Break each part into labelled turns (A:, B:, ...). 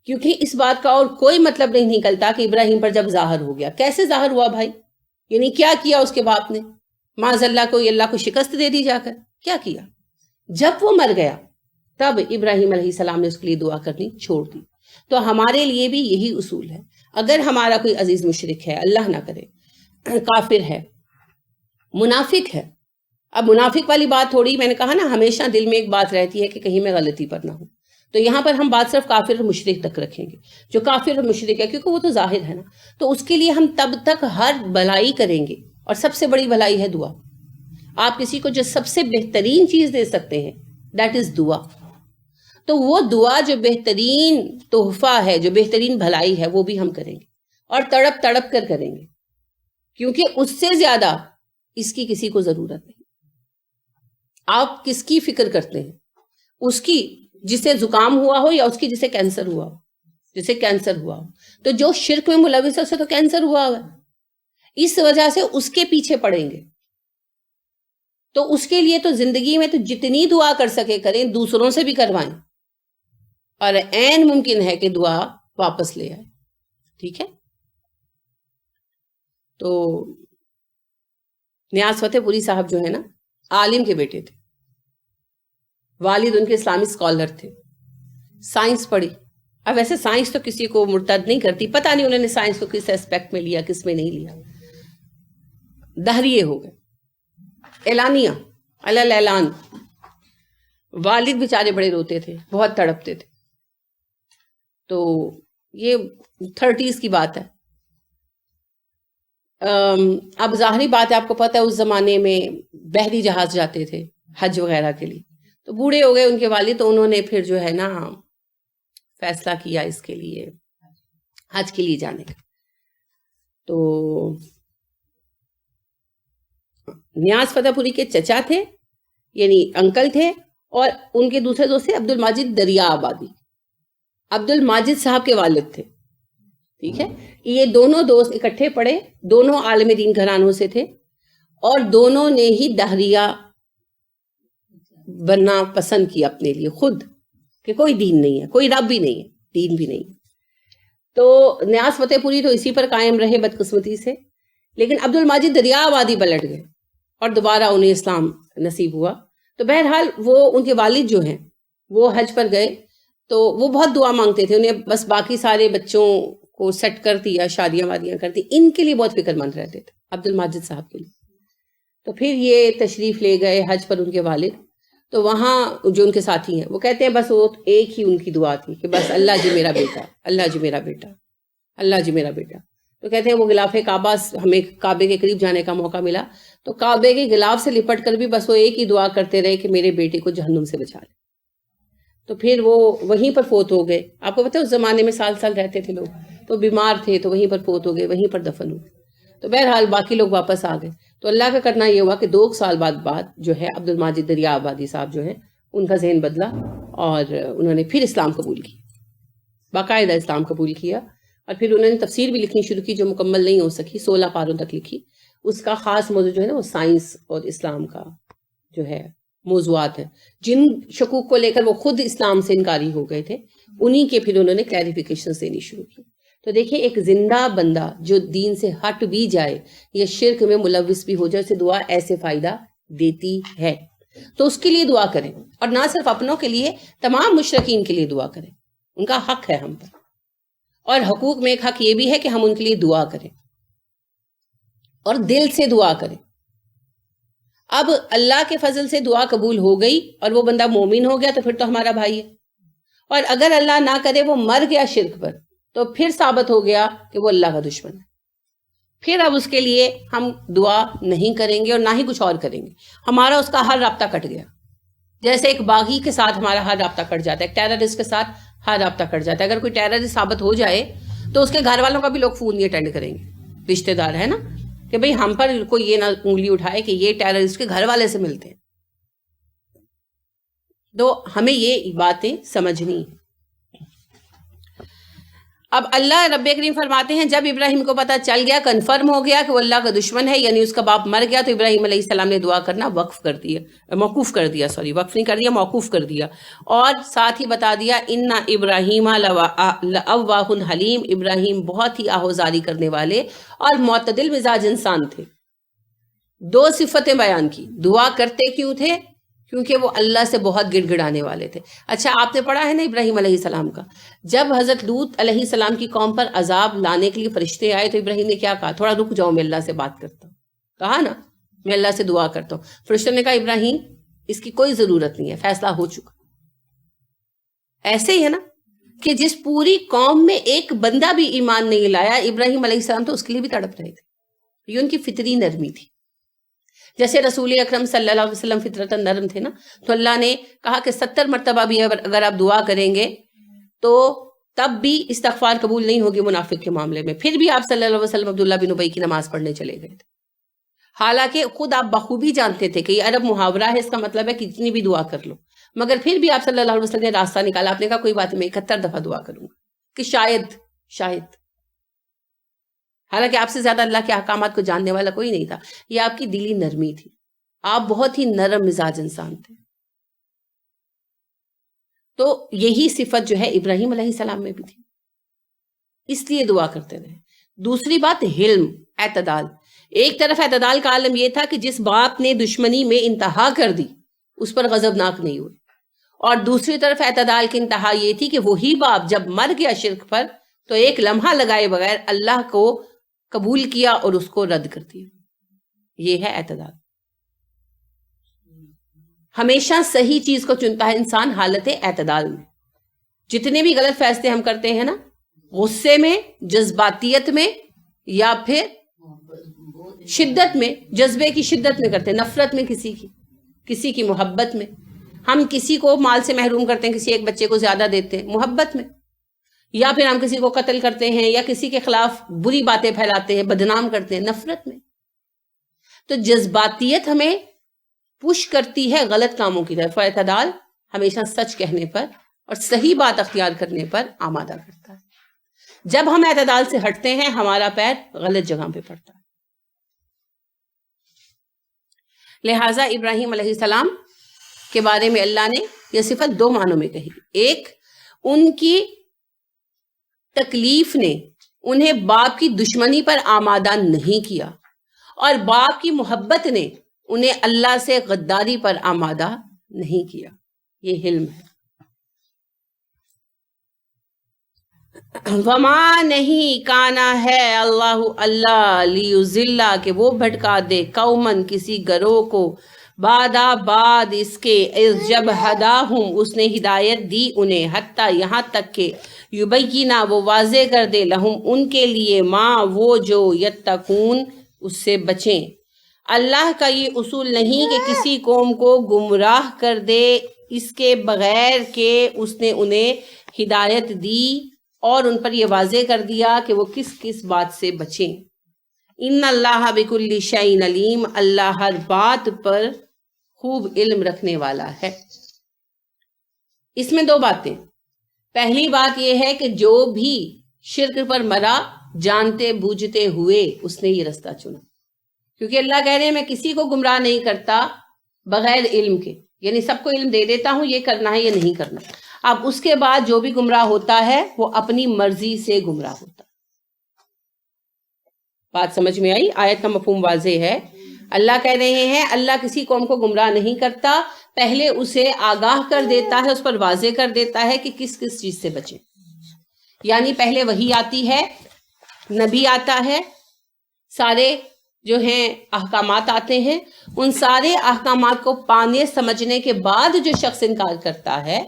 A: کیونکہ اس بات کا اور کوئی مطلب نہیں نکلتا کہ ابراہیم پر جب ظاہر ہو گیا، کیسے ظاہر ہوا بھائی؟ یعنی کیا کیا اس کے باپ نے؟ معاذ اللہ کو شکست دے دی جا کر، کیا کیا؟ جب وہ مر گیا تب ابراہیم علیہ السلام نے اس کے لیے دعا کرنی چھوڑ دی. تو ہمارے لیے بھی یہی اصول ہے. اگر ہمارا کوئی عزیز مشرک ہے، اللہ نہ کرے کافر ہے، منافق ہے، اب منافق والی بات تھوڑی، میں نے کہا نا ہمیشہ دل میں ایک بات رہتی ہے کہ کہیں میں غلطی پر نہ ہوں، تو یہاں پر ہم بات صرف کافر اور مشرک تک رکھیں گے. جو کافر اور مشرک ہے کیونکہ وہ تو ظاہر ہے نا، تو اس کے لیے ہم تب تک ہر بھلائی کریں گے، اور سب سے بڑی بھلائی ہے دعا. آپ کسی کو جو سب سے بہترین چیز دے سکتے ہیں دیٹ از دعا. تو وہ دعا جو بہترین تحفہ ہے، جو بہترین بھلائی ہے، وہ بھی ہم کریں گے، اور تڑپ تڑپ کر کریں گے، کیونکہ اس سے زیادہ اس کی کسی کو ضرورت نہیں. آپ کس کی فکر کرتے ہیں؟ اس کی جسے زکام ہوا ہو یا اس کی جسے کینسر ہوا ہو؟ جسے کینسر ہوا ہو. تو جو شرک میں ملوث ہے اسے تو کینسر ہوا ہوا ہے، اس وجہ سے اس کے پیچھے پڑیں گے. تو اس کے لیے تو زندگی میں تو جتنی دعا کر سکے کریں، دوسروں سے بھی کروائیں، اور عین ممکن ہے کہ دعا واپس لے آئے. ٹھیک ہے؟ تو نیاز فتح پوری صاحب جو ہے نا، عالم کے بیٹے تھے، والد ان کے اسلامی اسکالر تھے، سائنس پڑھی. اب ویسے سائنس تو کسی کو مرتد نہیں کرتی، پتہ نہیں انہوں نے سائنس کو کس اسپیکٹ میں لیا، کس میں نہیں لیا. دہریے ہو گئے، اعلانیہ علل اعلان. والد بیچارے بڑے روتے تھے، بہت تڑپتے تھے. تو یہ 30s کی بات ہے. اب ظاہری بات ہے، آپ کو پتہ ہے اس زمانے میں بحری جہاز جاتے تھے حج وغیرہ کے لیے. تو بوڑھے ہو گئے ان کے والد، تو انہوں نے پھر جو ہے نا فیصلہ کیا اس کے لیے، حج کے لیے جانے کا. تو نیاز فتح پوری کے چچا تھے، یعنی انکل تھے، اور ان کے دوسرے دوست تھے عبد الماجد دریا آبادی. عبد الماجد صاحب کے والد تھے. ٹھیک ہے؟ یہ دونوں دوست اکٹھے پڑھے، دونوں عالم دین گھرانوں سے تھے، اور دونوں نے ہی دہریہ بننا پسند کیا اپنے لیے خود، کہ کوئی دین نہیں ہے، کوئی رب بھی نہیں ہے، دین بھی نہیں. تو نیاز فتح پوری تو اسی پر قائم رہے بدقسمتی سے. لیکن عبد الماجد دریا آبادی پلٹ گئے اور دوبارہ انہیں اسلام نصیب ہوا. تو بہرحال وہ ان کے والد جو ہیں وہ حج پر گئے، تو وہ بہت دعا مانگتے تھے. انہیں بس باقی سارے بچوں کو سیٹ کر دیا، شادیاں وادیاں کر دی، ان کے لیے بہت فکر مند رہتے تھے، عبد الماجد صاحب کے لیے. تو پھر یہ تشریف لے گئے حج پر ان کے والد. تو وہاں جو ان کے ساتھی ہیں وہ کہتے ہیں بس وہ ایک ہی ان کی دعا تھی کہ بس اللہ جی میرا بیٹا، اللہ جی میرا بیٹا، اللہ جی میرا بیٹا. تو کہتے ہیں وہ غلاف کعبہ، ہمیں کعبے کے قریب جانے کا موقع ملا تو کعبے کے غلاف سے لپٹ کر بھی بس وہ ایک ہی دعا کرتے رہے کہ میرے بیٹے کو جہنم سے بچا لے. تو پھر وہ وہیں پر فوت ہو گئے. آپ کو پتہ ہے اس زمانے میں سال سال رہتے تھے لوگ، تو بیمار تھے تو وہیں پر فوت ہو گئے، وہیں پر دفن ہو گئے. تو بہرحال باقی لوگ واپس آ گئے. تو اللہ کا کرنا یہ ہوا کہ 2 سال بعد جو ہے عبد الماجد دریا آبادی صاحب جو ہے ان کا ذہن بدلا، اور انہوں نے پھر اسلام قبول کیا، باقاعدہ اسلام قبول کیا. اور پھر انہوں نے تفسیر بھی لکھنی شروع کی جو مکمل نہیں ہو سکی، 16 پاروں تک لکھی. اس کا خاص موضوع جو ہے نا وہ سائنس اور اسلام کا جو ہے موضوعات ہیں. جن شکوک کو لے کر وہ خود اسلام سے انکاری ہو گئے تھے، انہی کے پھر انہوں نے کلیریفیکیشن دینی شروع کی. تو دیکھیں ایک زندہ بندہ جو دین سے ہٹ بھی جائے یا شرک میں ملوث بھی ہو جائے، اسے دعا ایسے فائدہ دیتی ہے. تو اس کے لیے دعا کریں، اور نہ صرف اپنوں کے لیے، تمام مشرکین کے لیے دعا کریں. ان کا حق ہے ہم پر، اور حقوق میں ایک حق یہ بھی ہے کہ ہم ان کے لیے دعا کریں اور دل سے دعا کریں. اب اللہ کے فضل سے دعا قبول ہو گئی اور وہ بندہ مومن ہو گیا تو پھر تو ہمارا بھائی ہے. اور اگر اللہ نہ کرے وہ مر گیا شرک پر، تو پھر ثابت ہو گیا کہ وہ اللہ کا دشمن ہے. پھر اب اس کے لیے ہم دعا نہیں کریں گے اور نہ ہی کچھ اور کریں گے. ہمارا اس کا ہر رابطہ کٹ گیا، جیسے ایک باغی کے ساتھ ہمارا ہر رابطہ کٹ جاتا ہے، ایک ٹیررسٹ کے ساتھ ہر رابطہ کٹ جاتا ہے. اگر کوئی ٹیررسٹ ثابت ہو جائے تو اس کے گھر والوں کا بھی لوگ فون نہیں اٹینڈ کریں گے، رشتہ دار ہے نا، کہ بھئی ہم پر کوئی یہ نہ انگلی اٹھائے کہ یہ ٹیررسٹ کے گھر والے سے ملتے ہیں. تو ہمیں یہ باتیں سمجھنی. اب اللہ رب کریم فرماتے ہیں جب ابراہیم کو پتہ چل گیا، کنفرم ہو گیا کہ وہ اللہ کا دشمن ہے، یعنی اس کا باپ مر گیا، تو ابراہیم علیہ السلام نے دعا کرنا موقوف کر دیا، وقف نہیں کر دیا، موقوف کر دیا، اور ساتھ ہی بتا دیا ان ابراہیم لأواہ حلیم، ابراہیم بہت ہی آہوزاری کرنے والے اور معتدل مزاج انسان تھے۔ دو صفتیں بیان کی، دعا کرتے کیوں تھے؟ کیونکہ وہ اللہ سے بہت گڑ گڑانے والے تھے۔ اچھا آپ نے پڑھا ہے نا ابراہیم علیہ السلام کا، جب حضرت لوط علیہ السلام کی قوم پر عذاب لانے کے لیے فرشتے آئے تو ابراہیم نے کیا کہا؟ تھوڑا رک جاؤ، میں اللہ سے بات کرتا ہوں، کہا نا میں اللہ سے دعا کرتا ہوں۔ فرشتوں نے کہا ابراہیم اس کی کوئی ضرورت نہیں ہے، فیصلہ ہو چکا۔ ایسے ہی ہے نا کہ جس پوری قوم میں ایک بندہ بھی ایمان نہیں لایا، ابراہیم علیہ السلام تو اس کے لیے بھی تڑپ رہے تھے، یہ ان کی فطری نرمی تھی۔ جیسے رسول اکرم صلی اللہ علیہ وسلم فطرتاً نرم تھے نا، تو اللہ نے کہا کہ 70 مرتبہ بھی اگر آپ دعا کریں گے تو تب بھی استغفار قبول نہیں ہوگی منافق کے معاملے میں۔ پھر بھی آپ صلی اللہ علیہ وسلم عبداللہ بن ابی کی نماز پڑھنے چلے گئے تھے، حالانکہ خود آپ بخوبی جانتے تھے کہ یہ عرب محاورہ ہے، اس کا مطلب ہے کہ جتنی بھی دعا کر لو، مگر پھر بھی آپ صلی اللہ علیہ وسلم نے راستہ نکالا۔ آپ نے کہا کوئی بات نہیں، میں 71 دفعہ دعا کروں گا کہ شاید حالانکہ آپ سے زیادہ اللہ کے احکامات کو جاننے والا کوئی نہیں تھا۔ یہ آپ کی دلی نرمی تھی، آپ بہت ہی نرم مزاج انسان تھے۔ تو یہی صفت جو ہے ابراہیم علیہ السلام میں بھی تھی، اس لیے دعا کرتے رہے۔ دوسری بات حلم، اعتدال۔ ایک طرف اعتدال کا عالم یہ تھا کہ جس باپ نے دشمنی میں انتہا کر دی اس پر غضبناک نہیں ہوئے، اور دوسری طرف اعتدال کی انتہا یہ تھی کہ وہی باپ جب مر گیا شرک پر تو ایک لمحہ لگائے بغیر اللہ کو قبول کیا اور اس کو رد کر دیا۔ یہ ہے اعتدال۔ ہمیشہ صحیح چیز کو چنتا ہے انسان حالت اعتدال میں۔ جتنے بھی غلط فیصلے ہم کرتے ہیں نا، غصے میں، جذباتیت میں، یا پھر شدت میں، جذبے کی شدت میں کرتے ہیں، نفرت میں، کسی کی محبت میں، ہم کسی کو مال سے محروم کرتے ہیں، کسی ایک بچے کو زیادہ دیتے ہیں محبت میں، یا پھر ہم کسی کو قتل کرتے ہیں یا کسی کے خلاف بری باتیں پھیلاتے ہیں، بدنام کرتے ہیں نفرت میں۔ تو جذباتیت ہمیں پش کرتی ہے غلط کاموں کی طرف، اعتدال ہمیشہ سچ کہنے پر اور صحیح بات اختیار کرنے پر آمادہ کرتا ہے۔ جب ہم اعتدال سے ہٹتے ہیں ہمارا پیر غلط جگہ پہ پڑتا ہے۔ لہٰذا ابراہیم علیہ السلام کے بارے میں اللہ نے یہ صفت دو معنوں میں کہی۔ ایک، ان کی تکلیف نے انہیں باپ کی دشمنی پر آمادہ نہیں کیا، اور باپ کی محبت نے انہیں اللہ سے غداری پر آمادہ نہیں کیا۔ یہ حلم ہے۔ وما نہیں کانا ہے اللہ لیضل، کہ وہ بھٹکا دے قومن کسی گروہ کو، بعد اس کے اذ جب ہداہم اس نے ہدایت دی انہیں، حتیٰ یہاں تک کہ یبینہ وہ واضح کر دے لہم ان کے لیے، ما وہ جو یتقون اس سے بچیں۔ اللہ کا یہ اصول نہیں کہ کسی قوم کو گمراہ کر دے اس کے بغیر کہ اس نے انہیں ہدایت دی اور ان پر یہ واضح کر دیا کہ وہ کس کس بات سے بچیں۔ ان اللہ بکل شیء علیم، اللہ ہر بات پر خوب علم رکھنے والا ہے۔ اس میں دو باتیں۔ پہلی بات یہ ہے کہ جو بھی شرک پر مرا جانتے بوجھتے ہوئے اس نے یہ رستہ چنا، کیونکہ اللہ کہہ رہے ہیں میں کسی کو گمراہ نہیں کرتا بغیر علم کے، یعنی سب کو علم دے دیتا ہوں یہ کرنا ہے یہ نہیں کرنا۔ اب اس کے بعد جو بھی گمراہ ہوتا ہے وہ اپنی مرضی سے گمراہ ہوتا ہے۔ بات سمجھ میں آئی؟ آیت کا مفہوم واضح ہے۔ اللہ کہہ رہے ہیں اللہ کسی قوم کو گمراہ نہیں کرتا، پہلے اسے آگاہ کر دیتا ہے، اس پر واضح کر دیتا ہے کہ کس کس چیز سے بچیں۔ یعنی پہلے وحی آتی ہے، نبی آتا ہے، سارے جو ہیں احکامات آتے ہیں، ان سارے احکامات کو پانے سمجھنے کے بعد جو شخص انکار کرتا ہے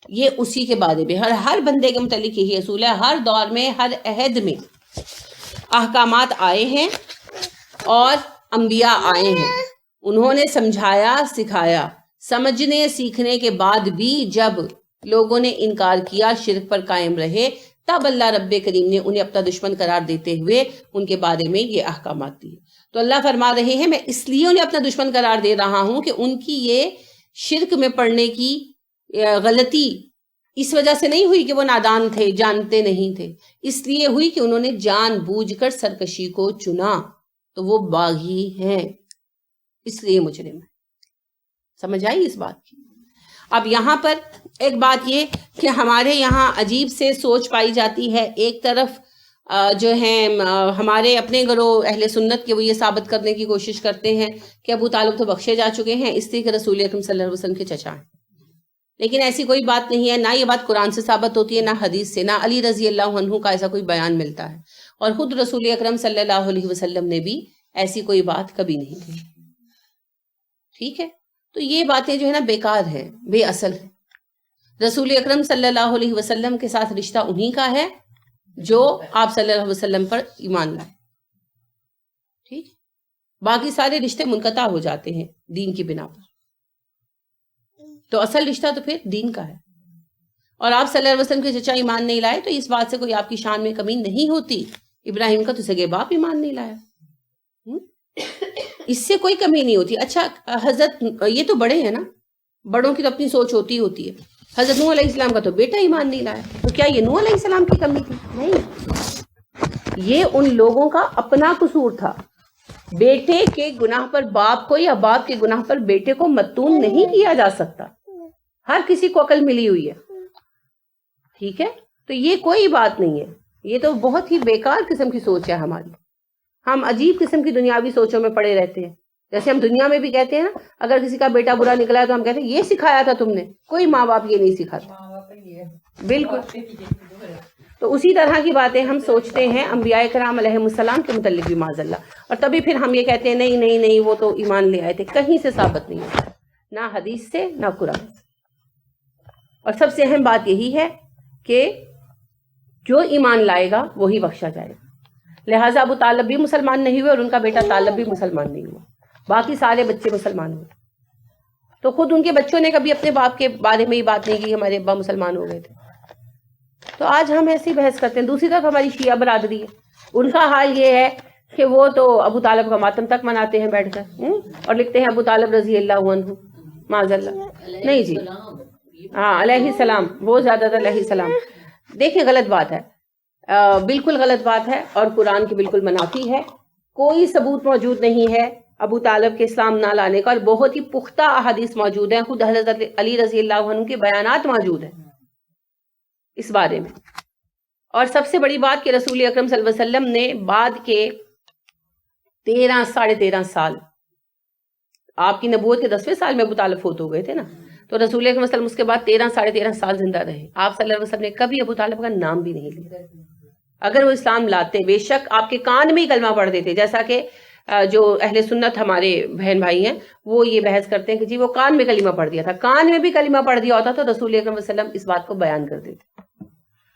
A: یہ اسی کے بارے میں ہر بندے کے متعلق یہی اصول ہے۔ ہر دور میں ہر عہد میں احکامات آئے ہیں اور انبیاء آئے ہیں، انہوں نے سمجھایا سکھایا، سمجھنے سیکھنے کے بعد بھی جب لوگوں نے انکار کیا، شرک پر قائم رہے، تب اللہ رب کریم نے انہیں اپنا دشمن قرار دیتے ہوئے ان کے بارے میں یہ احکامات دیے۔ تو اللہ فرما رہے ہیں میں اس لیے انہیں اپنا دشمن قرار دے رہا ہوں کہ ان کی یہ شرک میں پڑنے کی غلطی اس وجہ سے نہیں ہوئی کہ وہ نادان تھے، جانتے نہیں تھے، اس لیے ہوئی کہ انہوں نے جان بوجھ کر سرکشی کو چنا، تو وہ باغی ہیں، اس لیے مجرم ہے۔ سمجھ آئی اس بات کی؟ اب یہاں پر ایک بات یہ کہ ہمارے یہاں عجیب سے سوچ پائی جاتی ہے، ایک طرف جو ہیں ہمارے اپنے گروہ اہل سنت کے وہ یہ ثابت کرنے کی کوشش کرتے ہیں کہ ابو طالب تو بخشے جا چکے ہیں اس لیے کہ رسول اکرم صلی اللہ علیہ وسلم کے چچا ہیں، لیکن ایسی کوئی بات نہیں ہے، نہ یہ بات قرآن سے ثابت ہوتی ہے، نہ حدیث سے، نہ علی رضی اللہ عنہ کا ایسا کوئی بیان ملتا ہے، اور خود رسول اکرم صلی اللہ علیہ وسلم نے بھی ایسی کوئی بات کبھی نہیں کی۔ ٹھیک ہے، تو یہ باتیں جو ہے نا بیکار ہیں، بے اصل ہیں۔ رسول اکرم صلی اللہ علیہ وسلم کے ساتھ رشتہ انہی کا ہے جو آپ صلی اللہ علیہ وسلم پر ایمان لائے، ٹھیک، باقی سارے رشتے منقطع ہو جاتے ہیں دین کی بنا پر، تو اصل رشتہ تو پھر دین کا ہے، اور آپ صلی اللہ علیہ وسلم کے چچا ایمان نہیں لائے تو اس بات سے کوئی آپ کی شان میں کمی نہیں ہوتی، ابراہیم کا تو سگے باپ ایمان نہیں لایا، اس سے کوئی کمی نہیں ہوتی۔ اچھا حضرت یہ تو بڑے ہیں نا، بڑوں کی تو اپنی سوچ ہوتی ہے، حضرت نوح علیہ السلام کا تو بیٹا ایمان نہیں لایا، تو کیا یہ نوح علیہ السلام کی کمی تھی؟ نہیں، یہ ان لوگوں کا اپنا قصور تھا۔ بیٹے کے گناہ پر باپ کو یا باپ کے گناہ پر بیٹے کو متون نہیں کیا جا سکتا، ہر کسی کو عقل ملی ہوئی ہے، ٹھیک ہے، تو یہ کوئی بات نہیں ہے، یہ تو بہت ہی بیکار قسم کی سوچ ہے ہماری، ہم عجیب قسم کی دنیاوی سوچوں میں پڑے رہتے ہیں، جیسے ہم دنیا میں بھی کہتے ہیں نا، اگر کسی کا بیٹا برا نکلا ہے تو ہم کہتے ہیں یہ سکھایا تھا تم نے، کوئی ماں باپ یہ نہیں سکھاتا، بالکل، تو اسی طرح کی باتیں ہم سوچتے ہیں انبیاء کرام علیہ السلام کے متعلق بھی معاذ اللہ، اور تبھی پھر ہم یہ کہتے ہیں نہیں نہیں نہیں وہ تو ایمان لے آئے تھے، کہیں سے ثابت نہیں ہوتا، نہ حدیث سے نہ قرآن سے۔ اور سب سے اہم بات یہی ہے کہ جو ایمان لائے گا وہی بخشا جائے گا، لہٰذا ابو طالب بھی مسلمان نہیں ہوئے اور ان کا بیٹا طالب بھی مسلمان نہیں ہوا، باقی سارے بچے مسلمان ہوئے، تو خود ان کے بچوں نے کبھی اپنے باپ کے بارے میں یہ بات نہیں کی ہمارے ابا مسلمان ہو گئے تھے۔ تو آج ہم ایسی بحث کرتے ہیں۔ دوسری طرف ہماری شیعہ برادری ہے، ان کا حال یہ ہے کہ وہ تو ابو طالب کا ماتم تک مناتے ہیں بیٹھ کر، اور لکھتے ہیں ابو طالب رضی اللہ عنہ، معاذ اللہ، نہیں جی، ہاں علیہ السلام، وہ زیادہ تر علیہ السلام۔ دیکھیں غلط بات ہے، بالکل غلط بات ہے، اور قرآن کی بالکل منافی ہے، کوئی ثبوت موجود نہیں ہے ابو طالب کے اسلام نہ لانے کا، اور بہت ہی پختہ احادیث موجود ہیں، خود حضرت علی رضی اللہ عنہ کے بیانات موجود ہیں اس بارے میں۔ اور سب سے بڑی بات کہ رسول اکرم صلی اللہ علیہ وسلم نے بعد کے 13 سال، آپ کی نبوت کے 10ویں سال میں ابو طالب فوت ہو گئے تھے نا، تو رسول اکرم صلی اللہ علیہ وسلم اس کے بعد 13 سال زندہ رہے، آپ صلی اللہ علیہ وسلم نے کبھی ابو طالب کا نام بھی نہیں لیا۔ اگر وہ اسلام لاتے، بے شک آپ کے کان میں ہی کلمہ پڑھ دیتے، جیسا کہ جو اہل سنت ہمارے بہن بھائی ہیں وہ یہ بحث کرتے ہیں کہ جی وہ کان میں کلمہ پڑھ دیا تھا، کان میں بھی کلمہ پڑھ دیا ہوتا تو رسول اکرم صلی اللہ علیہ وسلم اس بات کو بیان کر دیتے،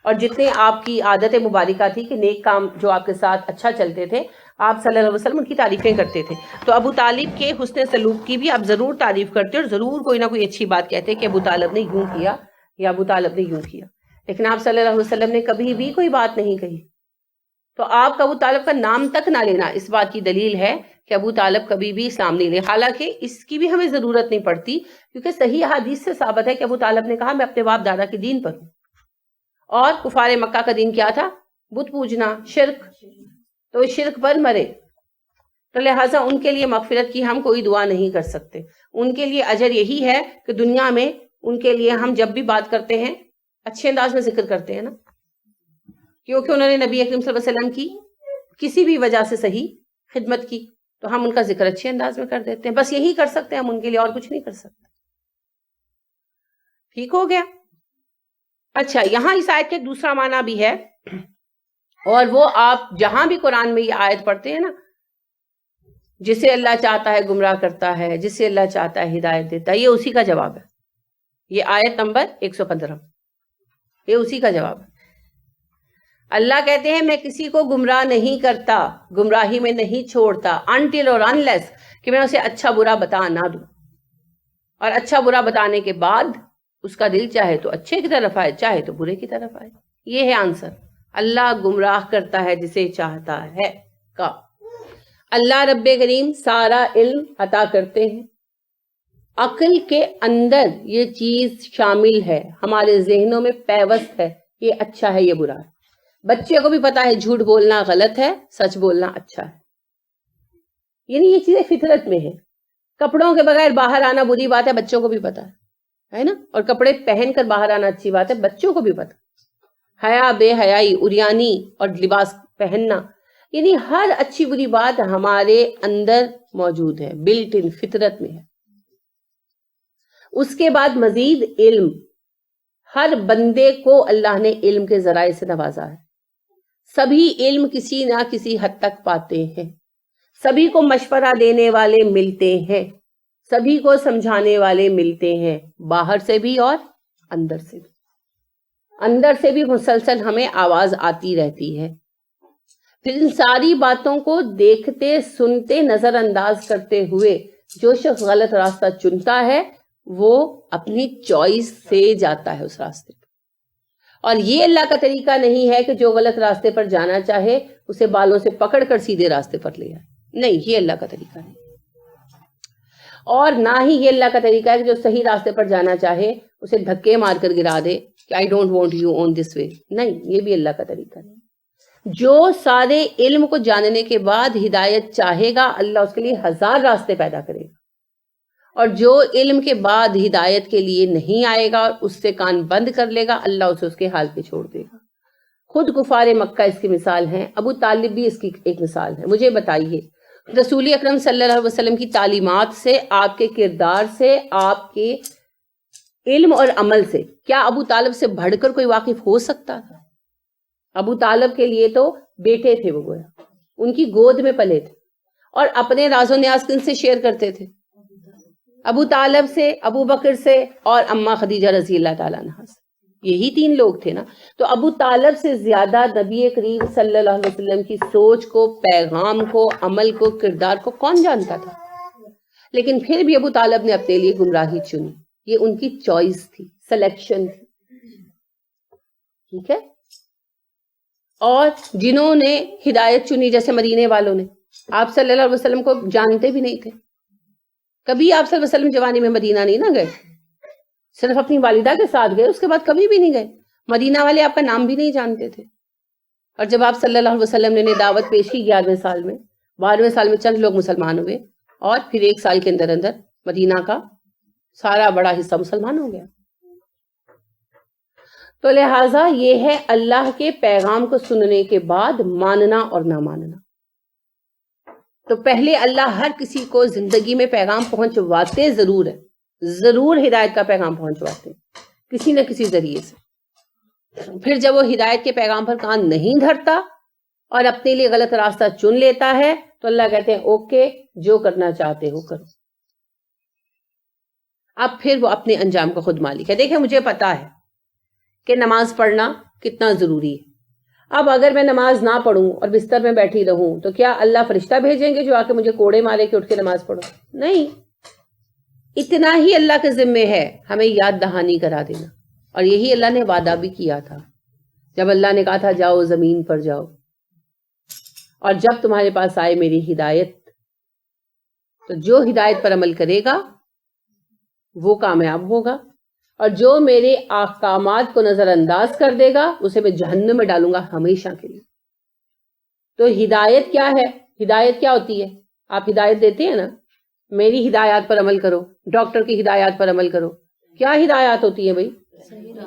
A: اور جتنے آپ کی عادت مبارکہ تھی کہ نیک کام جو آپ کے ساتھ اچھا چلتے تھے آپ صلی اللہ علیہ وسلم ان کی تعریفیں کرتے تھے، تو ابو طالب کے حسن سلوک کی بھی آپ ضرور تعریف کرتے اور ضرور کوئی نہ کوئی اچھی بات کہتے کہ ابو طالب نے یوں کیا یا ابو طالب نے یوں کیا، لیکن آپ صلی اللہ علیہ وسلم نے کبھی بھی کوئی بات نہیں کہی، تو آپ کا ابو طالب کا نام تک نہ لینا اس بات کی دلیل ہے کہ ابو طالب کبھی بھی اسلام نہیں لے، حالانکہ اس کی بھی ہمیں ضرورت نہیں پڑتی کیونکہ صحیح حدیث سے ثابت ہے کہ ابو طالب نے کہا میں اپنے باپ دادا کے دین پر ہوں، اور کفار مکہ کا دین کیا تھا؟ بت پوجنا، شرک، تو اس شرک پر مرے، تو لہٰذا ان کے لیے مغفرت کی ہم کوئی دعا نہیں کر سکتے، ان کے لیے اجر یہی ہے کہ دنیا میں ان کے لیے ہم جب بھی بات کرتے ہیں اچھے انداز میں ذکر کرتے ہیں نا، کیونکہ انہوں نے نبی اکرم صلی اللہ علیہ وسلم کی کسی بھی وجہ سے صحیح خدمت کی، تو ہم ان کا ذکر اچھے انداز میں کر دیتے ہیں، بس یہی کر سکتے ہیں ہم ان کے لیے، اور کچھ نہیں کر سکتے۔ ٹھیک ہو گیا؟ اچھا، یہاں اس آیت کا ایک دوسرا معنی بھی ہے، اور وہ آپ جہاں بھی قرآن میں یہ آیت پڑھتے ہیں نا، جسے اللہ چاہتا ہے گمراہ کرتا ہے، جسے اللہ چاہتا ہے ہدایت دیتا ہے، یہ اسی کا جواب ہے، یہ آیت نمبر 115، یہ اسی کا جواب ہے۔ اللہ کہتے ہیں میں کسی کو گمراہ نہیں کرتا، گمراہی میں نہیں چھوڑتا، until اور unless کہ میں اسے اچھا برا بتا نہ دوں، اور اچھا برا بتانے کے بعد اس کا دل چاہے تو اچھے کی طرف آئے، چاہے تو برے کی طرف آئے، یہ ہے آنسر۔ اللہ گمراہ کرتا ہے جسے چاہتا ہے کا۔ اللہ رب کریم سارا علم عطا کرتے ہیں، عقل کے اندر یہ چیز شامل ہے، ہمارے ذہنوں میں پیوست ہے، یہ اچھا ہے یہ برا ہے. بچے کو بھی پتا ہے جھوٹ بولنا غلط ہے، سچ بولنا اچھا ہے. یعنی یہ چیزیں فطرت میں ہیں. کپڑوں کے بغیر باہر آنا بری بات ہے، بچوں کو بھی پتا ہے نا. اور کپڑے پہن کر باہر آنا اچھی بات ہے، بچوں کو بھی پتا. حیا، بے حیائی، عریانی اور لباس پہننا، یعنی ہر اچھی بری بات ہمارے اندر موجود ہے، بلٹ ان، فطرت میں ہے. اس کے بعد مزید علم. ہر بندے کو اللہ نے علم کے ذرائع سے نوازا ہے. سبھی علم کسی نہ کسی حد تک پاتے ہیں. سبھی کو مشورہ دینے والے ملتے ہیں، سبھی کو سمجھانے والے ملتے ہیں، باہر سے بھی اور اندر سے بھی. اندر سے بھی مسلسل ہمیں آواز آتی رہتی ہے. پھر ان ساری باتوں کو دیکھتے سنتے نظر انداز کرتے ہوئے جو شخص غلط راستہ چنتا ہے وہ اپنی چوائس سے جاتا ہے اس راستے پر. اور یہ اللہ کا طریقہ نہیں ہے کہ جو غلط راستے پر جانا چاہے اسے بالوں سے پکڑ کر سیدھے راستے پر لے آئے. نہیں، یہ اللہ کا طریقہ نہیں. اور نہ ہی یہ اللہ کا طریقہ ہے کہ جو صحیح راستے پر جانا چاہے اسے دھکے مار کر گرا دے کہ I don't want you on this way. نہیں، یہ بھی اللہ کا طریقہ نہیں. جو سارے علم کو جاننے کے بعد ہدایت چاہے گا اللہ اس کے لیے 1000 راستے پیدا کرے گا. اور جو علم کے بعد ہدایت کے لیے نہیں آئے گا اور اس سے کان بند کر لے گا اللہ اسے اس کے حال پہ چھوڑ دے گا. خود کفار مکہ اس کی مثال ہیں، ابو طالب بھی اس کی ایک مثال ہے. مجھے بتائیے رسول اکرم صلی اللہ علیہ وسلم کی تعلیمات سے، آپ کے کردار سے، آپ کے علم اور عمل سے کیا ابو طالب سے بڑھ کر کوئی واقف ہو سکتا تھا؟ ابو طالب کے لیے تو بیٹے تھے، وہ گویا ان کی گود میں پلے تھے اور اپنے راز و نیاز کن سے شیئر کرتے تھے؟ ابو طالب سے، ابو بکر سے اور اماں خدیجہ رضی اللہ تعالیٰ عنہا سے. یہی 3 لوگ تھے نا. تو ابو طالب سے زیادہ نبی کریم صلی اللہ علیہ وسلم کی سوچ کو، پیغام کو، عمل کو، کردار کو کون جانتا تھا؟ لیکن پھر بھی ابو طالب نے اپنے لیے گمراہی چنی. یہ ان کی چوائس تھی، سلیکشن تھی. ٹھیک ہے. اور جنہوں نے ہدایت چنی جیسے مدینے والوں نے، آپ صلی اللہ علیہ وسلم کو جانتے بھی نہیں تھے. کبھی آپ صلی اللہ علیہ وسلم جوانی میں مدینہ نہیں نہ گئے، صرف اپنی والدہ کے ساتھ گئے، اس کے بعد کبھی بھی نہیں گئے. مدینہ والے آپ کا نام بھی نہیں جانتے تھے. اور جب آپ صلی اللہ علیہ وسلم نے دعوت پیش کی 11ویں سال میں، 12ویں سال میں چند لوگ مسلمان ہوئے اور پھر 1 سال کے اندر اندر مدینہ کا سارا بڑا حصہ مسلمان ہو گیا. تو لہٰذا یہ ہے اللہ کے پیغام کو سننے کے بعد ماننا اور نہ ماننا. تو پہلے اللہ ہر کسی کو زندگی میں پیغام پہنچواتے ضرور ہے، ضرور ہدایت کا پیغام پہنچواتے کسی نہ کسی ذریعے سے. پھر جب وہ ہدایت کے پیغام پر کان نہیں دھرتا اور اپنے لیے غلط راستہ چن لیتا ہے تو اللہ کہتے ہیں اوکے، جو کرنا چاہتے ہو کرو. اب پھر وہ اپنے انجام کا خود مالک ہے. دیکھیں مجھے پتا ہے کہ نماز پڑھنا کتنا ضروری ہے. اب اگر میں نماز نہ پڑھوں اور بستر میں بیٹھی رہوں تو کیا اللہ فرشتہ بھیجیں گے جو آ کے مجھے کوڑے مارے کہ اٹھ کے نماز پڑھو؟ نہیں. اتنا ہی اللہ کے ذمے ہے ہمیں یاد دہانی کرا دینا. اور یہی اللہ نے وعدہ بھی کیا تھا جب اللہ نے کہا تھا جاؤ زمین پر جاؤ اور جب تمہارے پاس آئے میری ہدایت تو جو ہدایت پر عمل کرے گا وہ کامیاب ہوگا اور جو میرے احکامات کو نظر انداز کر دے گا اسے میں جہنم میں ڈالوں گا ہمیشہ کے لیے. تو ہدایت کیا ہے؟ ہدایت کیا ہوتی ہے؟ آپ ہدایت دیتے ہیں نا، میری ہدایات پر عمل کرو، ڈاکٹر کی ہدایات پر عمل کرو. کیا ہدایات ہوتی ہے بھائی؟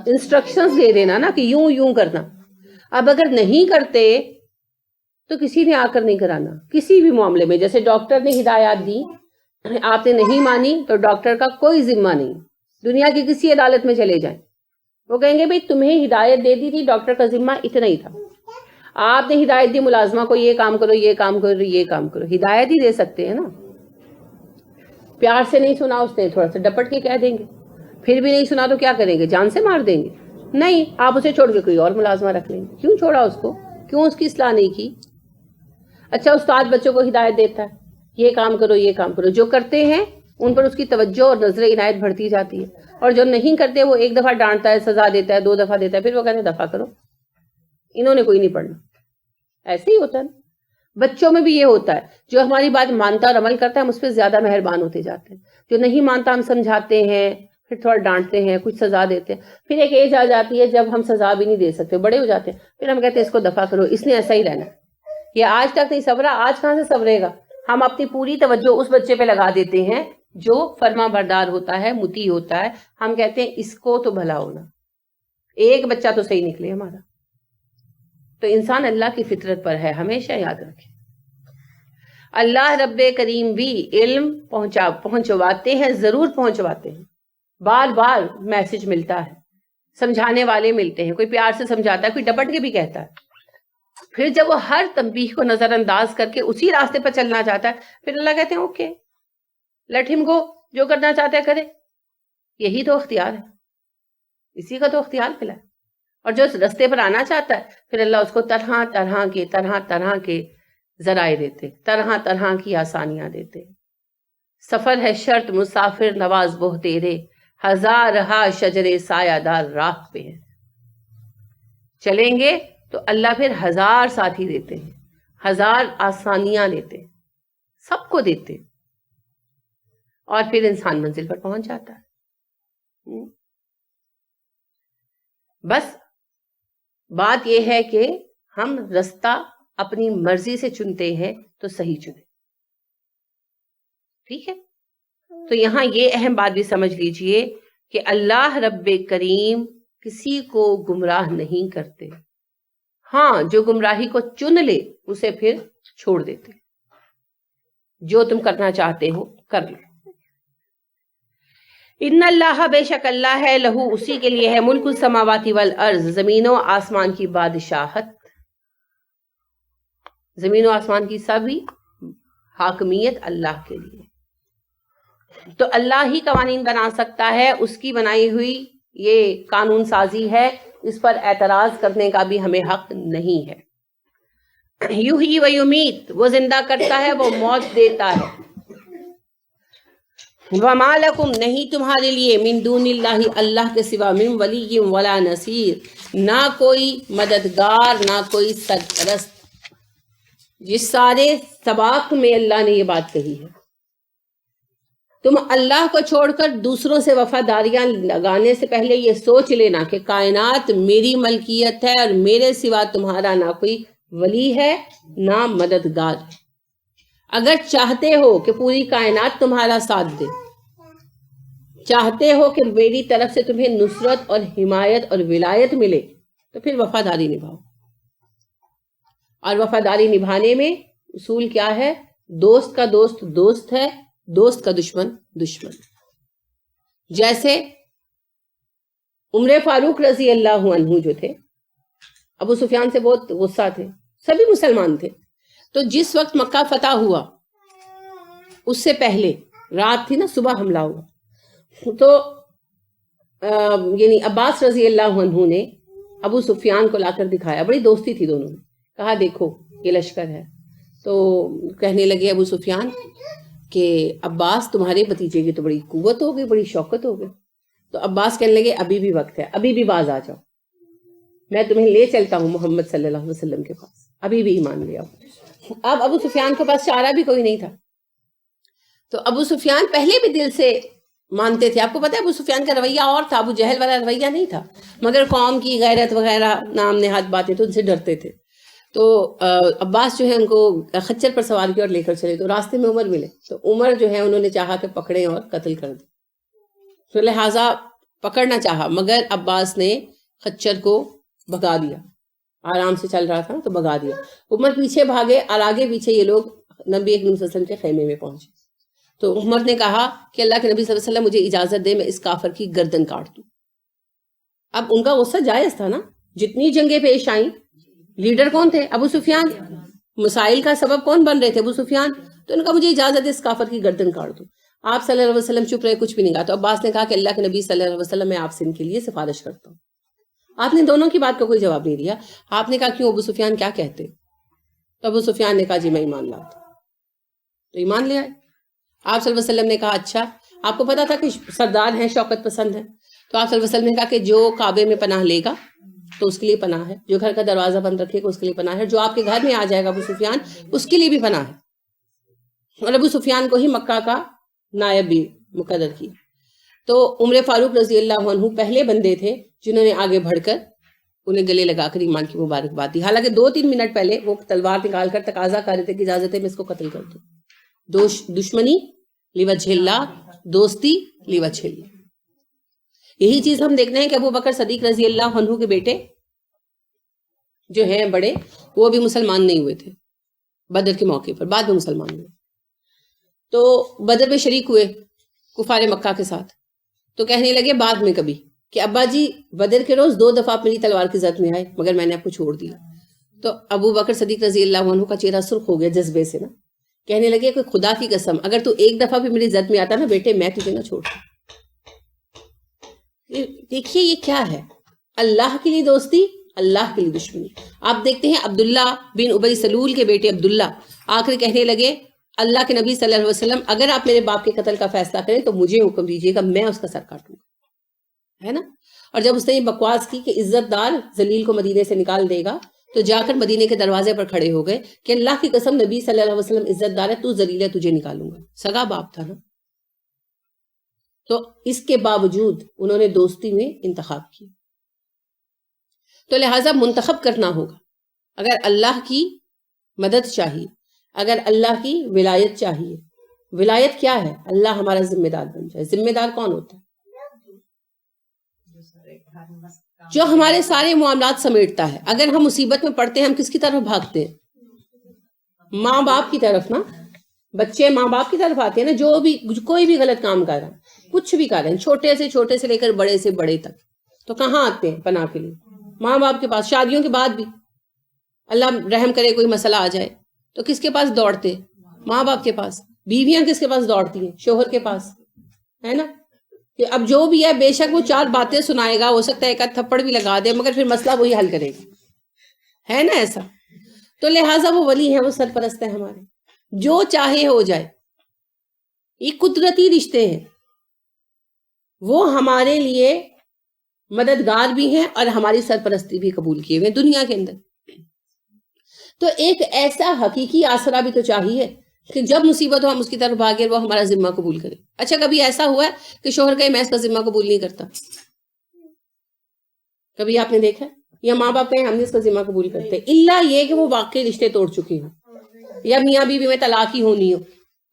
A: انسٹرکشنز دے دینا نا کہ یوں یوں کرنا. اب اگر نہیں کرتے تو کسی نے آ کر نہیں کرانا کسی بھی معاملے میں. جیسے ڈاکٹر نے ہدایات دی، آپ نے نہیں مانی تو ڈاکٹر کا کوئی ذمہ نہیں. دنیا کی کسی عدالت میں چلے جائیں، وہ کہیں گے بھئی تمہیں ہدایت دے دی تھی، ڈاکٹر کا ذمہ اتنا ہی تھا. آپ نے ہدایت دی ملازمہ کو یہ کام کرو، یہ کام کرو، یہ کام کرو. ہدایت ہی دے سکتے ہیں نا. پیار سے نہیں سنا اس نے، تھوڑا سا ڈپٹ کے کہہ دیں گے. پھر بھی نہیں سنا تو کیا کریں گے؟ جان سے مار دیں گے؟ نہیں، آپ اسے چھوڑ کے کوئی اور ملازمہ رکھ لیں گے. کیوں چھوڑا اس کو؟ کیوں اس کی اصلاح نہیں کی؟ اچھا استاد بچوں کو ہدایت دیتا ہے یہ کام کرو، یہ کام کرو. جو کرتے ہیں ان پر اس کی توجہ اور نظر عنایت بڑھتی جاتی ہے، اور جو نہیں کرتے وہ ایک دفعہ ڈانٹتا ہے، سزا دیتا ہے، 2 دفعہ دیتا ہے، پھر وہ کہتے ہیں دفعہ کرو، انہوں نے کوئی نہیں پڑھنا. ایسے ہی ہوتا ہے. بچوں میں بھی یہ ہوتا ہے، جو ہماری بات مانتا اور عمل کرتا ہے ہم اس پہ زیادہ مہربان ہوتے جاتے ہیں، جو نہیں مانتا ہم سمجھاتے ہیں، پھر تھوڑا ڈانٹتے ہیں، کچھ سزا دیتے ہیں، پھر ایک ایج آ جاتی ہے جب ہم سزا بھی نہیں دے سکتے، بڑے ہو جاتے ہیں، پھر ہم کہتے ہیں اس کو دفع کرو، اس نے ایسا ہی رہنا، یہ آج تک نہیں صبرا، آج کہاں سے صبرے گا؟ ہم اپنی پوری توجہ اس بچے پہ لگا دیتے ہیں جو فرما بردار ہوتا ہے، مطیع ہوتا ہے، ہم کہتے ہیں اس کو تو بھلا ہونا، ایک بچہ تو صحیح نکلے ہمارا۔ تو انسان اللہ کی فطرت پر ہے، ہمیشہ یاد رکھیں۔ اللہ رب کریم بھی علم پہنچواتے ہیں، ضرور پہنچواتے ہیں، بار بار میسج ملتا ہے، سمجھانے والے ملتے ہیں، کوئی پیار سے سمجھاتا ہے، کوئی ڈپٹ کے بھی کہتا ہے، پھر جب وہ ہر تنبیہ کو نظر انداز کر کے اسی راستے پر چلنا چاہتا ہے، پھر اللہ کہتے ہیں اوکے لیٹ ہم گو، جو کرنا چاہتا ہے کرے، یہی تو اختیار ہے، اسی کا تو اختیار ملا ہے۔ اور جو اس رستے پر آنا چاہتا ہے پھر اللہ اس کو طرح طرح کے ذرائع دیتے، طرح طرح کی آسانیاں دیتے۔ سفر ہے شرط مسافر نواز بہ تیرے، ہزار رہا شجر سایہ دار راہ پہ ہے۔ چلیں گے تو اللہ پھر ہزار ساتھی دیتے ہیں، ہزار آسانیاں دیتے ہیں، سب کو دیتے ہیں، اور پھر انسان منزل پر پہنچ جاتا ہے۔ بس بات یہ ہے کہ ہم رستہ اپنی مرضی سے چنتے ہیں تو صحیح چنیں، ٹھیک ہے؟ تو یہاں یہ اہم بات بھی سمجھ لیجئے کہ اللہ رب کریم کسی کو گمراہ نہیں کرتے، ہاں جو گمراہی کو چن لے اسے پھر چھوڑ دیتے، جو تم کرنا چاہتے ہو کر لو۔ ان اللہ، بے شک اللہ ہے، لہو اسی کے لیے ہے، ملک السماوات والارض، زمین و آسمان کی بادشاہت، زمین و آسمان کی سبھی حاکمیت اللہ کے لیے۔ تو اللہ ہی قوانین بنا سکتا ہے، اس کی بنائی ہوئی یہ قانون سازی ہے، اس پر اعتراض کرنے کا بھی ہمیں حق نہیں ہے۔ یحیی و یمیت، وہ زندہ کرتا ہے، وہ موت دیتا ہے۔ وَمَا لَكُمْ، نہیں تمہارے لیے، من دون اللہ، اللہ کے سوا، من ولی ولا نصیر، نہ کوئی مددگار نہ کوئی سرپرست۔ جس سارے سباق میں اللہ نے یہ بات کہی ہے، تم اللہ کو چھوڑ کر دوسروں سے وفاداریاں لگانے سے پہلے یہ سوچ لینا کہ کائنات میری ملکیت ہے اور میرے سوا تمہارا نہ کوئی ولی ہے نہ مددگار ہے۔ اگر چاہتے ہو کہ پوری کائنات تمہارا ساتھ دے، چاہتے ہو کہ میری طرف سے تمہیں نصرت اور حمایت اور ولایت ملے، تو پھر وفاداری نبھاؤ۔ اور وفاداری نبھانے میں اصول کیا ہے؟ دوست کا دوست دوست ہے، دوست کا دشمن دشمن۔ جیسے عمر فاروق رضی اللہ عنہ جو تھے، ابو سفیان سے بہت غصہ تھے، سبھی مسلمان تھے، تو جس وقت مکہ فتح ہوا اس سے پہلے رات تھی نا، صبح حملہ ہوا، تو یعنی عباس رضی اللہ عنہ نے ابو سفیان کو لا کر دکھایا، بڑی دوستی تھی دونوں میں، کہا دیکھو یہ لشکر ہے۔ تو کہنے لگے ابو سفیان کہ عباس تمہارے بھتیجے کی تو بڑی قوت ہو گئی، بڑی شوکت ہو گئی۔ تو عباس کہنے لگے ابھی بھی وقت ہے، ابھی بھی باز آ جاؤ، میں تمہیں لے چلتا ہوں محمد صلی اللہ علیہ وسلم کے پاس، ابھی بھی ایمان لے آؤ۔ اب ابو سفیان کے پاس چارہ بھی کوئی نہیں تھا، تو ابو سفیان پہلے بھی دل سے مانتے تھے۔ آپ کو پتا ہے ابو سفیان کا رویہ اور تھا، ابو جہل والا رویہ نہیں تھا، مگر قوم کی غیرت وغیرہ نام نہاد باتیں تو ان سے ڈرتے تھے۔ تو عباس جو ہے ان کو خچر پر سوار کیا اور لے کر چلے، تو راستے میں عمر ملے، تو عمر جو ہے انہوں نے چاہا کہ پکڑیں اور قتل کر دیں، تو لہٰذا پکڑنا چاہا، مگر عباس نے خچر کو بھگا دیا، آرام سے چل رہا تھا تو بھگا دیا۔ عمر پیچھے بھاگے اور آگے پیچھے یہ لوگ نبی اکرم صلی اللہ علیہ وسلم کے خیمے میں پہنچے، تو عمر نے کہا کہ اللہ کے نبی صلی اللہ علیہ وسلم مجھے اجازت دے، میں اس کافر کی گردن کاٹ دوں۔ اب ان کا غصہ جائز تھا نا، جتنی جنگیں پیش آئیں، لیڈر کون تھے؟ ابو سفیان، مسائل کا سبب کون بن رہے تھے؟ ابو سفیان۔ تو ان کا مجھے اجازت ہے اس کافر کی گردن کاٹ دوں۔ آپ صلی اللہ علیہ وسلم چپ رہے، کچھ بھی نہیں کہا۔ تو عباس نے کہا کہ اللہ کے نبی صلی اللہ علیہ وسلم میں آپ سے ان کے لیے سفارش کرتا ہوں۔ آپ نے دونوں کی بات کا کوئی جواب نہیں دیا۔ آپ نے کہا کیوں ابو سفیان کیا کہتے؟ تو ابو سفیان نے کہا جی میں ایمان لاتا، تو ایمان لے آئے۔ آپ صلی اللہ علیہ وسلم نے کہا اچھا، آپ کو پتا تھا کہ سردار ہیں، شوکت پسند ہیں، تو آپ صلی اللہ علیہ وسلم نے کہا کہ جو کعبے میں پناہ لے گا تو اس کے لیے پناہ ہے، جو گھر کا دروازہ بند رکھے گا اس کے لیے پناہ ہے، جو آپ کے گھر میں آ جائے گا ابو سفیان اس کے لیے بھی پناہ ہے۔ اور ابو سفیان کو ہی مکہ کا نائب بھی مقرر کیا۔ تو عمر فاروق رضی اللہ عنہ پہلے بندے تھے جنہوں نے آگے بڑھ کر انہیں گلے لگا کر ایمان کی مبارکباد دی، حالانکہ 2-3 منٹ پہلے وہ تلوار نکال کر تقاضا کر رہے تھے کہ اجازت ہے میں اس کو قتل کر دوں۔ دشمنی لیوجہ اللہ، دوستی لیوجہ اللہ۔ یہی چیز ہم دیکھتے ہیں کہ ابو بکر صدیق رضی اللہ عنہ کے بیٹے جو ہیں بڑے، وہ بھی مسلمان نہیں ہوئے تھے بدر کے موقع پر، بعد میں مسلمان ہوئے۔ تو بدر میں شریک ہوئے کفار مکہ کے ساتھ، تو کہنے لگے بعد میں کبھی کہ ابا جی بدر کے روز 2 دفعہ میری تلوار کی زد میں آئے مگر میں نے آپ کو چھوڑ دیا۔ تو ابو بکر صدیق رضی اللہ عنہ کا چہرہ سرخ ہو گیا جذبے سے نا، کہنے لگے کہ خدا کی قسم اگر تو ایک دفعہ بھی میری زد میں آتا نا بیٹے میں تجھے نہ چھوڑتا۔ دیکھیے یہ کیا ہے، اللہ کے لیے دوستی، اللہ کے لیے دشمنی۔ آپ دیکھتے ہیں عبداللہ بن ابی سلول کے بیٹے عبداللہ آخر کہنے لگے اللہ کے نبی صلی اللہ علیہ وسلم اگر آپ میرے باپ کے قتل کا فیصلہ کریں تو مجھے حکم دیجیے گا، میں اس کا سر کاٹوں گا، ہے نا۔ اور جب اس نے یہ بکواس کی کہ عزت دار ذلیل کو مدینے سے نکال دے گا، تو جا کر مدینے کے دروازے پر کھڑے ہو گئے کہ اللہ کی قسم نبی صلی اللہ علیہ وسلم عزت دار ہے، تو ذلیل ہے، تجھے نکالوں گا۔ سگا باپ تھا نا۔ تو اس کے باوجود انہوں نے دوستی میں انتخاب کیا۔ تو لہٰذا منتخب کرنا ہوگا، اگر اللہ کی مدد چاہیے، اگر اللہ کی ولایت چاہیے۔ ولایت کیا ہے؟ اللہ ہمارا ذمہ دار بن جائے۔ ذمہ دار کون ہوتا ہے؟ جو ہمارے سارے معاملات سمیٹتا ہے۔ اگر ہم مصیبت میں پڑتے ہیں ہم کس کی طرف بھاگتے ہیں؟ ماں باپ کی طرف نا۔ بچے ماں باپ کی طرف آتے ہیں نا، جو بھی کوئی بھی غلط کام کر رہا ہے، کچھ بھی کر رہے ہیں، چھوٹے سے لے کر بڑے سے بڑے تک، تو کہاں آتے ہیں پناہ کے لیے؟ ماں باپ کے پاس۔ شادیوں کے بعد بھی اللہ رحم کرے کوئی مسئلہ آ جائے تو کس کے پاس دوڑتے؟ ماں باپ کے پاس۔ بیویاں کس کے پاس دوڑتی ہیں؟ شوہر کے پاس، ہے نا۔ کہ اب جو بھی ہے بے شک وہ 4 باتیں سنائے گا، ہو سکتا ہے ایک تھپڑ بھی لگا دے، مگر پھر مسئلہ وہی حل کرے گا، ہے نا ایسا۔ تو لہٰذا وہ ولی ہیں، وہ سرپرست ہیں ہمارے، جو چاہے ہو جائے۔ یہ قدرتی رشتے ہیں، وہ ہمارے لیے مددگار بھی ہیں اور ہماری سرپرستی بھی قبول کیے ہوئے دنیا کے اندر۔ تو ایک ایسا حقیقی آسرا بھی تو چاہیے کہ جب مصیبت ہو ہم اس کی طرف بھاگے، وہ ہمارا ذمہ قبول کرے۔ اچھا کبھی ایسا ہوا ہے کہ شوہر کہے میں اس کا ذمہ قبول نہیں کرتا؟ کبھی آپ نے دیکھا؟ یا ماں باپ کہیں ہم نے اس کا ذمہ قبول کرتے؟ الا یہ کہ وہ واقعی رشتے توڑ چکے ہوں یا میاں بیوی میں طلاق ہی ہونی ہو،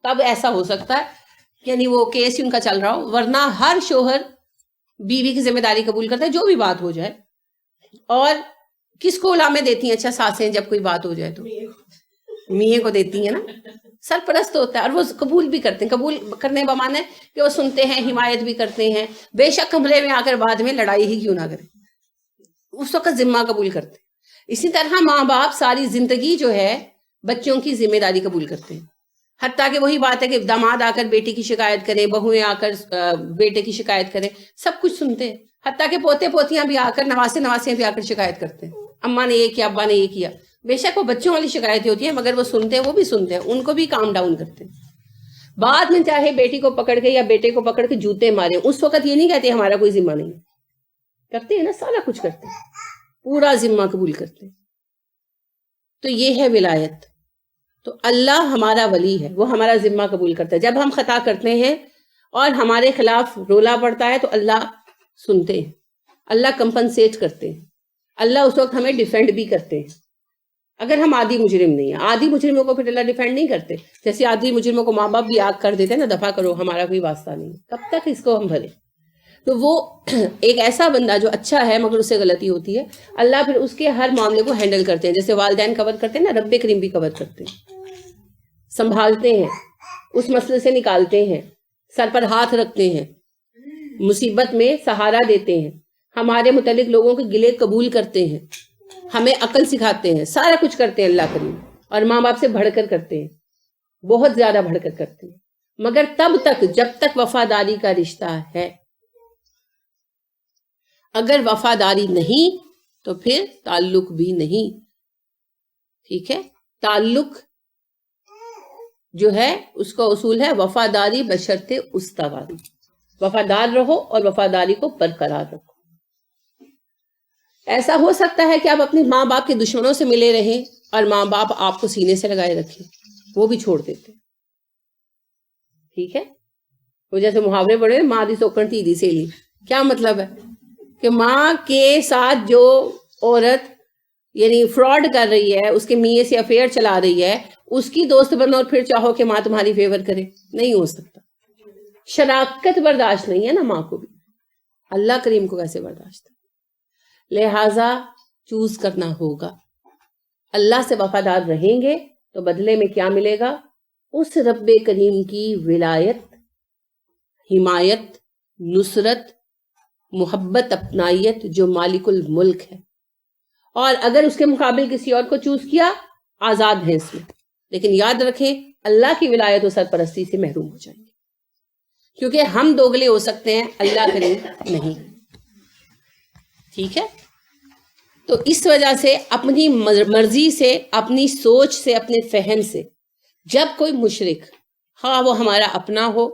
A: تب ایسا ہو سکتا ہے، یعنی وہ کیس ہی ان کا چل رہا ہو، ورنہ ہر شوہر بیوی کی ذمہ داری قبول کرتا ہے جو بھی بات ہو جائے۔ اور کس کو علامے دیتی ہیں؟ اچھا ساسیں جب کوئی بات ہو جائے تو میاں کو دیتی ہیں نا، سرپرست ہوتا ہے، اور وہ قبول بھی کرتے ہیں۔ قبول کرنے بمانے کہ وہ سنتے ہیں، حمایت بھی کرتے ہیں، بے شک کمرے میں آ کر بعد میں لڑائی ہی کیوں نہ کرے، اس وقت ذمہ قبول کرتے ہیں۔ اسی طرح ماں باپ ساری زندگی جو ہے بچوں کی ذمہ داری قبول کرتے ہیں، حتیٰ کہ وہی بات ہے کہ داماد آ کر بیٹی کی شکایت کریں، بہویں آ کر بیٹے کی شکایت کریں، سب کچھ سنتے ہیں، حتیٰ کہ پوتے پوتیاں بھی آ کر، نواسے بھی آ کر شکایت کرتے ہیں، اماں نے یہ کیا، ابا نے یہ کیا۔ بے شک وہ بچوں والی شکایتیں ہوتی ہیں مگر وہ سنتے ہیں، وہ بھی سنتے ہیں، ان کو بھی کام ڈاؤن کرتے ہیں۔ بعد میں چاہے بیٹی کو پکڑ کے یا بیٹے کو پکڑ کے جوتے مارے، اس وقت یہ نہیں کہتے ہمارا کوئی ذمہ نہیں ہے، کرتے ہیں نا، سارا کچھ کرتے ہیں، پورا ذمہ قبول کرتے ہیں۔ تو یہ ہے ولایت۔ تو اللہ ہمارا ولی ہے، وہ ہمارا ذمہ قبول کرتا ہے۔ جب ہم خطا کرتے ہیں اور ہمارے خلاف رولا پڑتا ہے تو اللہ سنتے ہیں، اللہ کمپنسیٹ کرتے ہیں، اللہ اس وقت ہمیں ڈیفینڈ بھی کرتے ہیں۔ اگر ہم عادی مجرم نہیں ہیں، عادی مجرموں کو پھر اللہ ڈیفینڈ نہیں کرتے، جیسے عادی مجرموں کو ماں باپ بھی آگ کر دیتے ہیں نا، دفع کرو ہمارا کوئی واسطہ نہیں، کب تک اس کو ہم بھرے۔ تو وہ ایک ایسا بندہ جو اچھا ہے مگر اس سے غلطی ہوتی ہے، اللہ پھر اس کے ہر معاملے کو ہینڈل کرتے ہیں، جیسے والدین کور کرتے ہیں نا، رب کریم بھی کور کرتے ہیں، سنبھالتے ہیں، اس مسئلے سے نکالتے ہیں، سر پر ہاتھ رکھتے ہیں، مصیبت میں سہارا دیتے ہیں، ہمارے متعلق لوگوں کے گلے قبول کرتے ہیں، ہمیں عقل سکھاتے ہیں، سارا کچھ کرتے ہیں اللہ کریم، اور ماں باپ سے بڑھ کر کرتے ہیں، بہت زیادہ بڑھ کر کرتے ہیں، مگر تب تک جب تک وفاداری کا رشتہ ہے۔ اگر وفاداری نہیں تو پھر تعلق بھی نہیں، ٹھیک ہے۔ تعلق جو ہے اس کا اصول ہے وفاداری بشرط استواری، وفادار رہو اور وفاداری کو برقرار رکھو۔ ایسا ہو سکتا ہے کہ آپ اپنے ماں باپ کے دشمنوں سے ملے رہیں اور ماں باپ آپ کو سینے سے لگائے رکھیں، وہ بھی چھوڑ دیتے. ٹھیک ہے، وہ جیسے محاورے پڑے ماں دی سوکن تھی دی سیلی، کیا مطلب ہے کہ ماں کے ساتھ جو عورت یعنی فراڈ کر رہی ہے، اس کے میاں سے افیئر چلا رہی ہے، اس کی دوست بنو اور پھر چاہو کہ ماں تمہاری فیور کرے، نہیں ہو سکتا. شراکت برداشت نہیں ہے نا ماں کو بھی، اللہ کریم کو کیسے برداشت ہے؟ لہذا چوز کرنا ہوگا. اللہ سے وفادار رہیں گے تو بدلے میں کیا ملے گا؟ اس رب کریم کی ولایت، حمایت، نصرت، محبت، اپنائیت جو مالک الملک ہے. اور اگر اس کے مقابل کسی اور کو چوز کیا، آزاد ہیں اس میں، لیکن یاد رکھیں اللہ کی ولایت و سرپرستی سے محروم ہو جائیں گے، کیونکہ ہم دوگلے ہو سکتے ہیں، اللہ کریم نہیں. ٹھیک ہے، تو اس وجہ سے اپنی مرضی سے، اپنی سوچ سے، اپنے فہم سے جب کوئی مشرک، خواہ وہ ہمارا اپنا ہو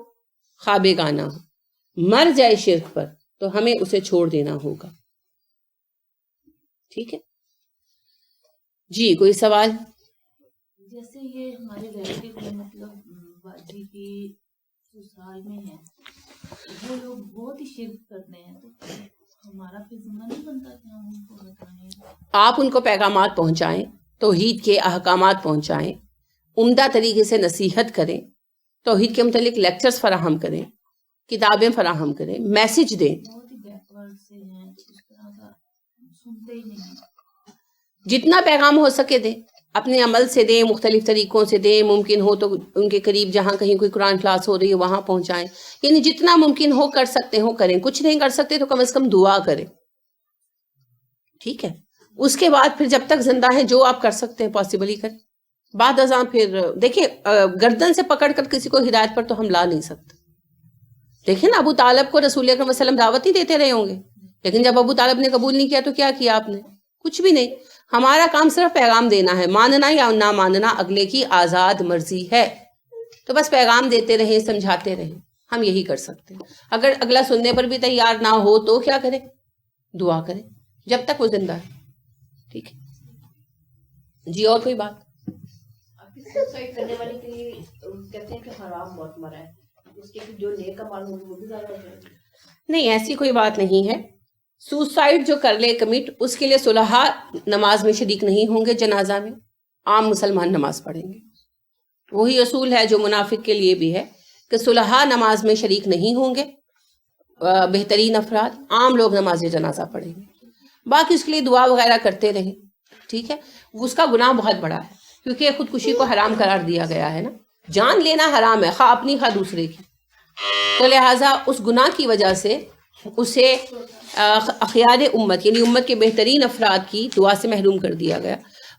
A: خواہ بیگانہ ہو، مر جائے شرک پر تو ہمیں اسے چھوڑ دینا ہوگا. ٹھیک ہے جی، کوئی سوال؟
B: جیسے یہ ہمارے ریلیٹیو میں مطلب باجی کی سسرال میں ہے، وہ لوگ بہت ہی شرک کرتے ہیں، تو ہمارا پھر ذمہ نہیں بنتا کہ ہم ان کو بتائیں؟
A: آپ ان کو پیغامات پہنچائیں، توحید کے احکامات پہنچائیں، عمدہ طریقے سے نصیحت کریں، توحید کے متعلق لیکچرز فراہم کریں، کتابیں فراہم کریں، میسج دیں.
B: بہت ہی بیکورڈ سے ہیں، اس طرح کا سنتے ہی نہیں.
A: جتنا پیغام ہو سکے دیں، اپنے عمل سے دیں، مختلف طریقوں سے دیں. ممکن ہو تو ان کے قریب جہاں کہیں کوئی قرآن کلاس ہو رہی ہے وہاں پہنچائیں. یعنی جتنا ممکن ہو کر سکتے ہو کریں. کچھ نہیں کر سکتے تو کم از کم دعا کریں. ٹھیک ہے، اس کے بعد پھر جب تک زندہ ہیں جو آپ کر سکتے ہیں پاسبل ہی کریں. بعد ازاں پھر دیکھیں گردن سے پکڑ کر کسی کو ہدایت پر تو ہم لا نہیں سکتے. دیکھیں نا، ابو طالب کو رسول اکرم صلی اللہ علیہ وسلم دعوت ہی دیتے رہے ہوں گے، لیکن جب ابو طالب نے قبول نہیں کیا تو کیا کیا آپ نے؟ کچھ بھی نہیں. ہمارا کام صرف پیغام دینا ہے، ماننا یا نہ ماننا اگلے کی آزاد مرضی ہے. تو بس پیغام دیتے رہیں، سمجھاتے رہیں، ہم یہی کر سکتے ہیں. اگر اگلا سننے پر بھی تیار نہ ہو تو کیا کریں؟ دعا کریں جب تک وہ زندہ ہے. ٹھیک ہے جی، اور کوئی بات؟
C: سوسائڈ کرنے والے کے لیے کہتے ہیں کہ حرام موت مرا ہے، اس کے جو نیک اعمال ہوں گے وہ بھی زیادہ ہو جائیں گے.
A: نہیں، ایسی کوئی بات نہیں ہے. سوسائڈ جو کر لے کمٹ، اس کے لیے صلحاء نماز میں شریک نہیں ہوں گے. جنازہ میں عام مسلمان نماز پڑھیں گے. وہی اصول ہے جو منافق کے لیے بھی ہے کہ صلحاء نماز میں شریک نہیں ہوں گے. بہترین افراد، عام لوگ نماز جنازہ پڑھیں گے. باقی اس کے لیے دعا وغیرہ کرتے رہیں. ٹھیک ہے، اس کا گناہ بہت بڑا ہے کیونکہ خودکشی کو حرام قرار دیا گیا ہے نا. جان لینا حرام ہے، خواہ اپنی خواہ دوسرے کی. تو لہٰذا اس گناہ کی وجہ سے اسے اخیار امت یعنی امت کے بہترین افراد کی دعا سے محروم کر دیا گیا.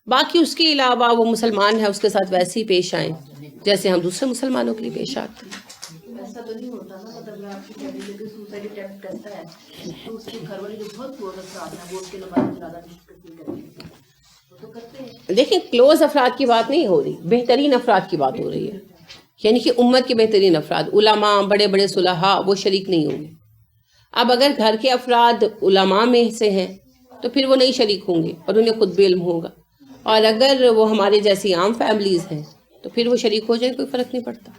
A: باقی اس کے علاوہ وہ مسلمان ہے، اس کے ساتھ ویسے ہی پیش آئیں جیسے ہم دوسرے مسلمانوں کے لیے پیش آتے ہیں.
C: ایسا تو نہیں ہوتا نا، مطلب آپ کی فیملی میں سوسائڈ اٹیمپٹ کرتا ہے تو اس کے گھر والے جو بہت کلوز افراد ہیں وہ اس کے نماز زیادہ نہیں کرتے ہیں، وہ تو کرتے ہیں.
A: دیکھیں کلوز افراد کی بات نہیں ہو رہی، بہترین افراد کی بات ہو رہی ہے. یعنی کہ امت کے بہترین افراد، علماء، بڑے بڑے صلحاء، وہ شریک نہیں ہوں گے. اب اگر گھر کے افراد علماء میں سے ہیں تو پھر وہ نہیں شریک ہوں گے اور انہیں خود بھی علم ہوگا. اور اگر وہ ہمارے جیسی عام فیملیز ہیں تو پھر وہ شریک ہو جائیں، کوئی فرق نہیں پڑتا.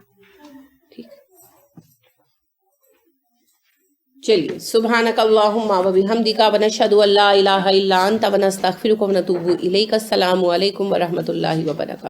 A: ٹھیک، چلیے. سبحانک اللہم و بحمدک ونشہد ان لا الہ الا انت ونستغفرک ونتوب الیک. السلام علیکم ورحمۃ اللہ وبرکاتہ.